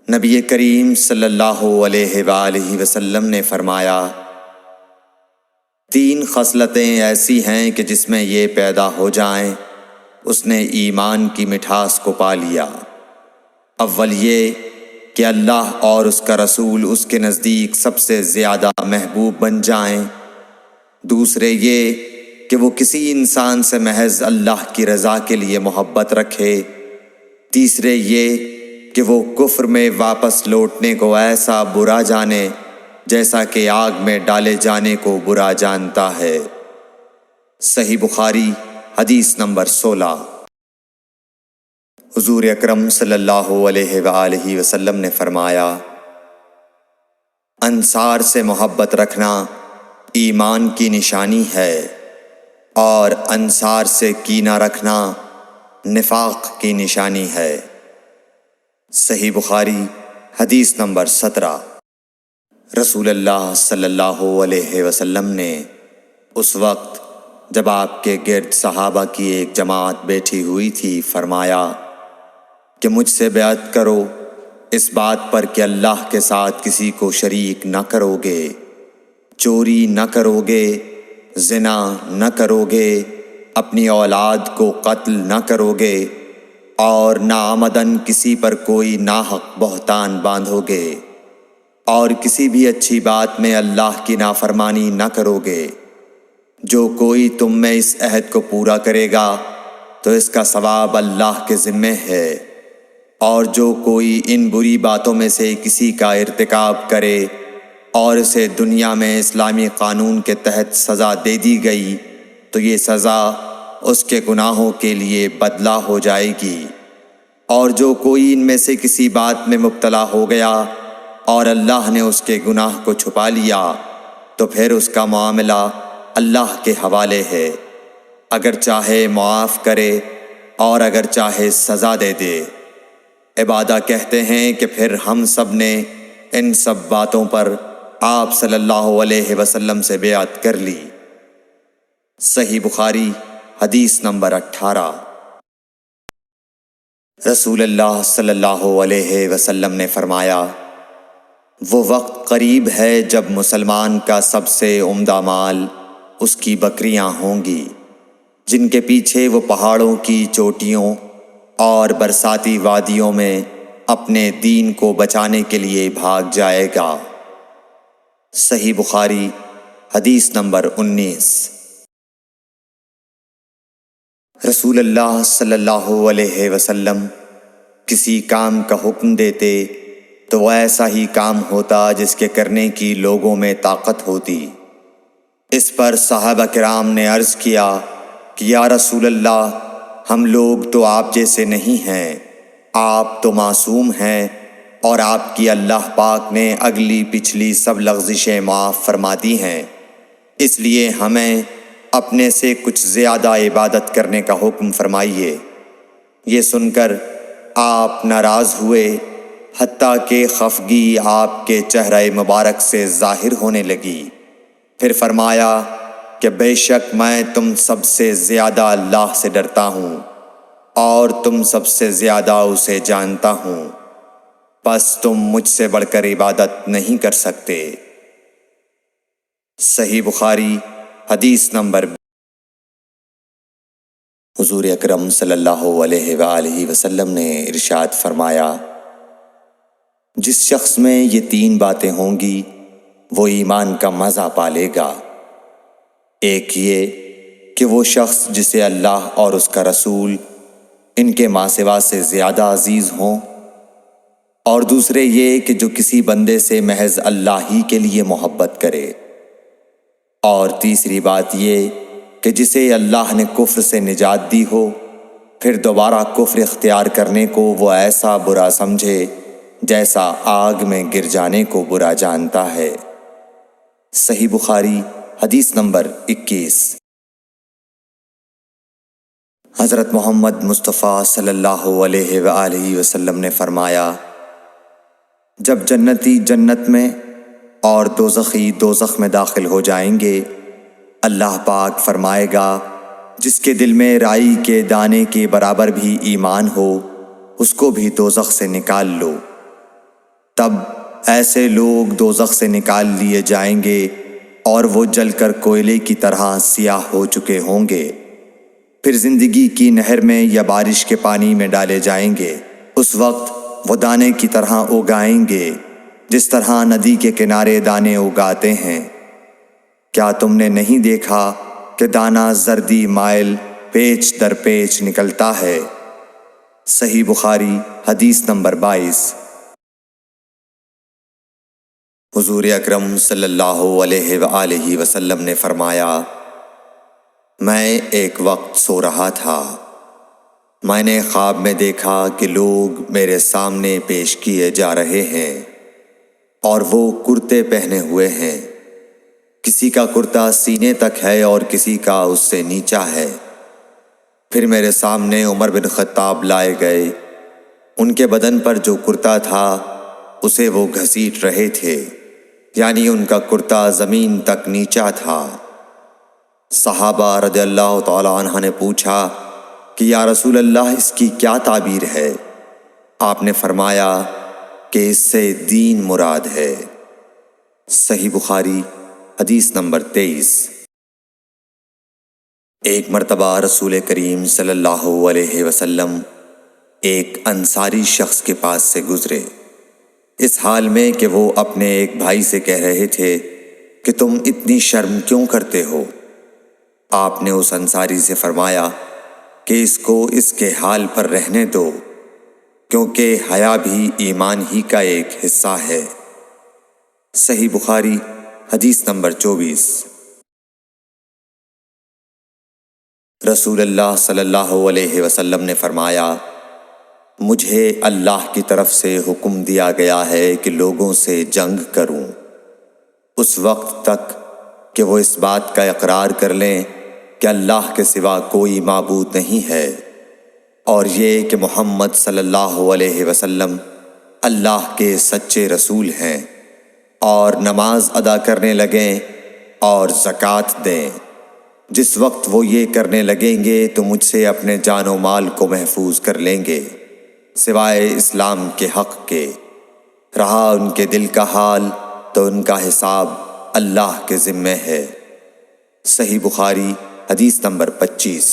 نبی کریم صلی اللہ علیہ وآلہ وسلم نے فرمایا، 3 خصلتیں ایسی ہیں کہ جس میں یہ پیدا ہو جائیں اس نے ایمان کی مٹھاس کو پا لیا۔ اول یہ کہ اللہ اور اس کا رسول اس کے نزدیک سب سے زیادہ محبوب بن جائیں۔ دوسرے یہ کہ وہ کسی انسان سے محض اللہ کی رضا کے لیے محبت رکھے۔ تیسرے یہ کہ وہ کفر میں واپس لوٹنے کو ایسا برا جانے جیسا کہ آگ میں ڈالے جانے کو برا جانتا ہے۔ صحیح بخاری حدیث نمبر 16۔ حضور اکرم صلی اللہ علیہ وآلہ وسلم نے فرمایا، انصار سے محبت رکھنا ایمان کی نشانی ہے اور انصار سے کینہ رکھنا نفاق کی نشانی ہے۔ صحیح بخاری حدیث نمبر 17۔ رسول اللہ صلی اللہ علیہ وسلم نے اس وقت جب آپ کے گرد صحابہ کی ایک جماعت بیٹھی ہوئی تھی فرمایا کہ مجھ سے بیعت کرو اس بات پر کہ اللہ کے ساتھ کسی کو شریک نہ کرو گے، چوری نہ کرو گے، زنا نہ کرو گے، اپنی اولاد کو قتل نہ کرو گے اور ناعمدن کسی پر کوئی ناحق بہتان باندھو گے، اور کسی بھی اچھی بات میں اللہ کی نافرمانی نہ کرو گے۔ جو کوئی تم میں اس عہد کو پورا کرے گا تو اس کا ثواب اللہ کے ذمے ہے، اور جو کوئی ان بری باتوں میں سے کسی کا ارتکاب کرے اور اسے دنیا میں اسلامی قانون کے تحت سزا دے دی گئی تو یہ سزا اس کے گناہوں کے لیے بدلہ ہو جائے گی، اور جو کوئی ان میں سے کسی بات میں مبتلا ہو گیا اور اللہ نے اس کے گناہ کو چھپا لیا تو پھر اس کا معاملہ اللہ کے حوالے ہے، اگر چاہے معاف کرے اور اگر چاہے سزا دے دے۔ عبادہ کہتے ہیں کہ پھر ہم سب نے ان سب باتوں پر آپ صلی اللہ علیہ وسلم سے بیعت کر لی۔ صحیح بخاری حدیث نمبر 18۔ رسول اللہ صلی اللہ علیہ وسلم نے فرمایا، وہ وقت قریب ہے جب مسلمان کا سب سے عمدہ مال اس کی بکریاں ہوں گی، جن کے پیچھے وہ پہاڑوں کی چوٹیوں اور برساتی وادیوں میں اپنے دین کو بچانے کے لیے بھاگ جائے گا۔ صحیح بخاری حدیث نمبر 19۔ رسول اللہ صلی اللہ علیہ وسلم کسی کام کا حکم دیتے تو وہ ایسا ہی کام ہوتا جس کے کرنے کی لوگوں میں طاقت ہوتی۔ اس پر صحابہ کرام نے عرض کیا کہ یا رسول اللہ، ہم لوگ تو آپ جیسے نہیں ہیں، آپ تو معصوم ہیں اور آپ کی اللہ پاک نے اگلی پچھلی سب لغزشیں معاف فرما دی ہیں، اس لیے ہمیں اپنے سے کچھ زیادہ عبادت کرنے کا حکم فرمائیے۔ یہ سن کر آپ ناراض ہوئے، حتیٰ کہ خفگی آپ کے چہرہ مبارک سے ظاہر ہونے لگی۔ پھر فرمایا کہ بے شک میں تم سب سے زیادہ اللہ سے ڈرتا ہوں اور تم سب سے زیادہ اسے جانتا ہوں، بس تم مجھ سے بڑھ کر عبادت نہیں کر سکتے۔ صحیح بخاری حدیث نمبر۔ حضور اکرم صلی اللہ علیہ وآلہ وسلم نے ارشاد فرمایا، جس شخص میں یہ 3 باتیں ہوں گی وہ ایمان کا مزہ پالے گا۔ ایک یہ کہ وہ شخص جسے اللہ اور اس کا رسول ان کے ماں سوا سے زیادہ عزیز ہوں، اور دوسرے یہ کہ جو کسی بندے سے محض اللہ ہی کے لیے محبت کرے، اور تیسری بات یہ کہ جسے اللہ نے کفر سے نجات دی ہو پھر دوبارہ کفر اختیار کرنے کو وہ ایسا برا سمجھے جیسا آگ میں گر جانے کو برا جانتا ہے۔ صحیح بخاری حدیث نمبر 21۔ حضرت محمد مصطفیٰ صلی اللہ علیہ وآلہ وسلم نے فرمایا، جب جنتی جنت میں اور دوزخی دوزخ میں داخل ہو جائیں گے، اللہ پاک فرمائے گا جس کے دل میں رائی کے دانے کے برابر بھی ایمان ہو اس کو بھی دوزخ سے نکال لو۔ تب ایسے لوگ دوزخ سے نکال لیے جائیں گے اور وہ جل کر کوئلے کی طرح سیاہ ہو چکے ہوں گے، پھر زندگی کی نہر میں یا بارش کے پانی میں ڈالے جائیں گے۔ اس وقت وہ دانے کی طرح اگائیں گے جس طرح ندی کے کنارے دانے اگاتے ہیں۔ کیا تم نے نہیں دیکھا کہ دانہ زردی مائل پیچ در پیچ نکلتا ہے؟ صحیح بخاری حدیث نمبر 22۔ حضور اکرم صلی اللہ علیہ وآلہ وسلم نے فرمایا، میں ایک وقت سو رہا تھا، میں نے خواب میں دیکھا کہ لوگ میرے سامنے پیش کیے جا رہے ہیں اور وہ کرتے پہنے ہوئے ہیں، کسی کا کرتا سینے تک ہے اور کسی کا اس سے نیچا ہے۔ پھر میرے سامنے عمر بن خطاب لائے گئے، ان کے بدن پر جو کرتا تھا اسے وہ گھسیٹ رہے تھے، یعنی ان کا کرتا زمین تک نیچا تھا۔ صحابہ رضی اللہ تعالی عنہ نے پوچھا کہ یا رسول اللہ اس کی کیا تعبیر ہے؟ آپ نے فرمایا کہ اس سے دین مراد ہے۔ صحیح بخاری حدیث نمبر 23۔ ایک مرتبہ رسول کریم صلی اللہ علیہ وسلم ایک انصاری شخص کے پاس سے گزرے، اس حال میں کہ وہ اپنے ایک بھائی سے کہہ رہے تھے کہ تم اتنی شرم کیوں کرتے ہو؟ آپ نے اس انصاری سے فرمایا کہ اس کو اس کے حال پر رہنے دو، کیونکہ حیا بھی ایمان ہی کا ایک حصہ ہے۔ صحیح بخاری حدیث نمبر 24۔ رسول اللہ صلی اللہ علیہ وسلم نے فرمایا، مجھے اللہ کی طرف سے حکم دیا گیا ہے کہ لوگوں سے جنگ کروں اس وقت تک کہ وہ اس بات کا اقرار کر لیں کہ اللہ کے سوا کوئی معبود نہیں ہے، اور یہ کہ محمد صلی اللہ علیہ وسلم اللہ کے سچے رسول ہیں، اور نماز ادا کرنے لگیں اور زکوٰۃ دیں۔ جس وقت وہ یہ کرنے لگیں گے تو مجھ سے اپنے جان و مال کو محفوظ کر لیں گے سوائے اسلام کے حق کے۔ رہا ان کے دل کا حال تو ان کا حساب اللہ کے ذمے ہے۔ صحیح بخاری حدیث نمبر 25۔